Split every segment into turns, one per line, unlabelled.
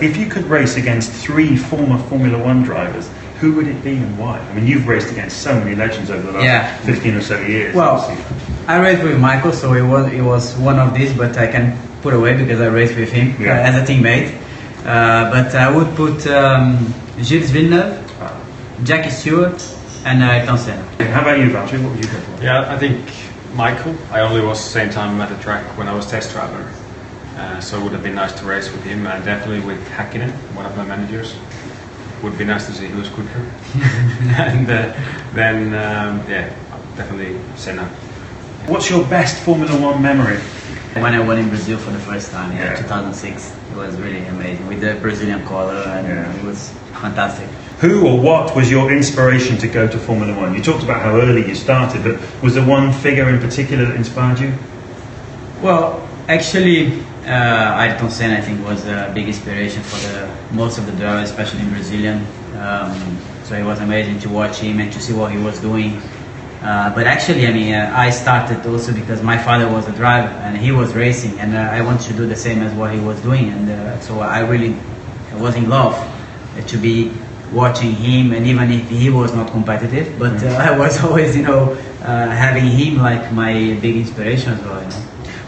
If you could race against 3 former Formula One drivers, who would it be and why? I mean, you've raced against so many legends over the last 15 or so years.
Well, I raced with Michael, so it was one of these, but I can put away because I raced with him as a teammate. But I would put Gilles Villeneuve, Jackie Stewart, and Ayrton Senna.
How about you, Valtteri? What would you go for?
Yeah, I think Michael. I only was the same time at the track when I was test driver, so it would have been nice to race with him, and definitely with Häkkinen, one of my managers. Would be nice to see who's quicker. And then definitely Senna.
What's your best Formula One memory?
When I won in Brazil for the first time in 2006, it was really amazing with the Brazilian color, and it was fantastic.
Who or what was your inspiration to go to Formula One? You talked about how early you started, but was there one figure in particular that inspired you?
Well, actually, Ayrton Senna, I think, was a big inspiration for most of the drivers, especially in Brazilian. So it was amazing to watch him and to see what he was doing. But actually, I mean, I started also because my father was a driver and he was racing, and I wanted to do the same as what he was doing. And so I really was in love to be watching him, and even if he was not competitive, but I was always, having him like my big inspiration as well.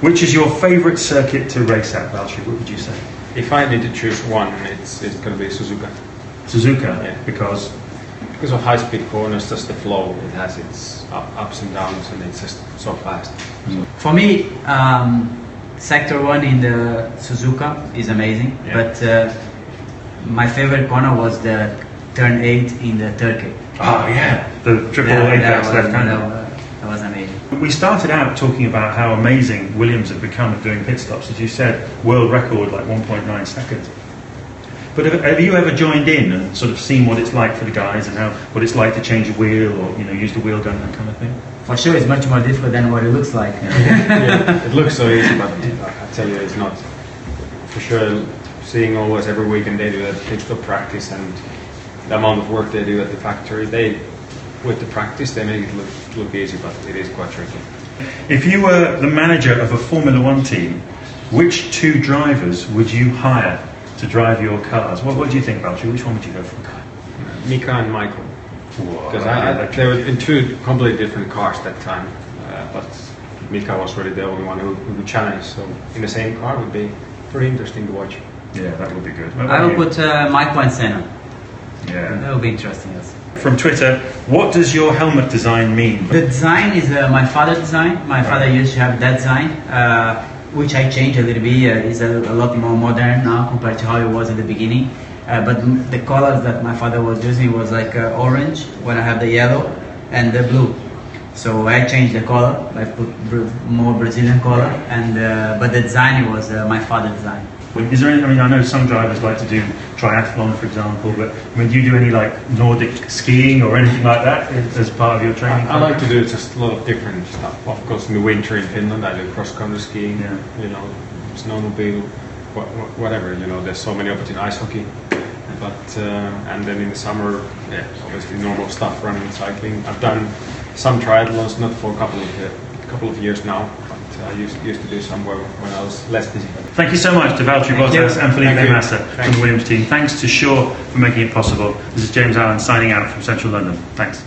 Which is your favourite circuit to race at, Valtteri? What would you say?
If I need to choose one, it's going to be Suzuka.
Suzuka?
Yeah.
Because
of high-speed corners, just the flow. It has its ups and downs, and it's just so fast.
For me, Sector 1 in the Suzuka is amazing, but my favorite corner was the Turn 8 in the Turkey.
Oh yeah, the triple apex left-hander.
That was amazing.
We started out talking about how amazing Williams had become at doing pit stops. As you said, world record like 1.9 seconds. But have you ever joined in and sort of seen what it's like for the guys and what it's like to change a wheel or use the wheel gun, that kind of thing?
For sure, it's much more difficult than what it looks like.
It looks so easy, but I tell you, it's not. For sure, seeing always every weekend they do that pit stop practice and the amount of work they do at the factory, with the practice they make it look easy, but it is quite tricky.
If you were the manager of a Formula One team, which 2 drivers would you hire to drive your cars? What do you think, Valtteri? Which one would you go for?
Mika and Michael. Because they were in 2 completely different cars that time, but Mika was really the only one who would challenge. So in the same car would be pretty interesting to watch.
Yeah, that would be good.
I will put Michael and Senna.
Yeah,
that will be interesting. Yes.
From Twitter, what does your helmet design mean?
The design is my father's design. My father used to have that design, which I changed a little bit. It's a lot more modern now compared to how it was at the beginning. But the colors that my father was using was like orange when I have the yellow and the blue. So I changed the color. I put more Brazilian color, and but the design was my father's design.
Is there any, I know some drivers like to do triathlon, for example, but do you do any like Nordic skiing or anything like that as part of your training?
I like to do just a lot of different stuff. Of course, in the winter in Finland, I do cross-country skiing, snowmobile, whatever. There's so many opportunities, ice hockey. But and then in the summer, obviously normal stuff, running, cycling. I've done some triathlons, not for a couple of years now. I used to do some when I was less busy.
Thank you so much to Valtteri Bottas and Felipe Massa from the Williams team. Thanks to Shaw for making it possible. This is James Allen signing out from Central London. Thanks.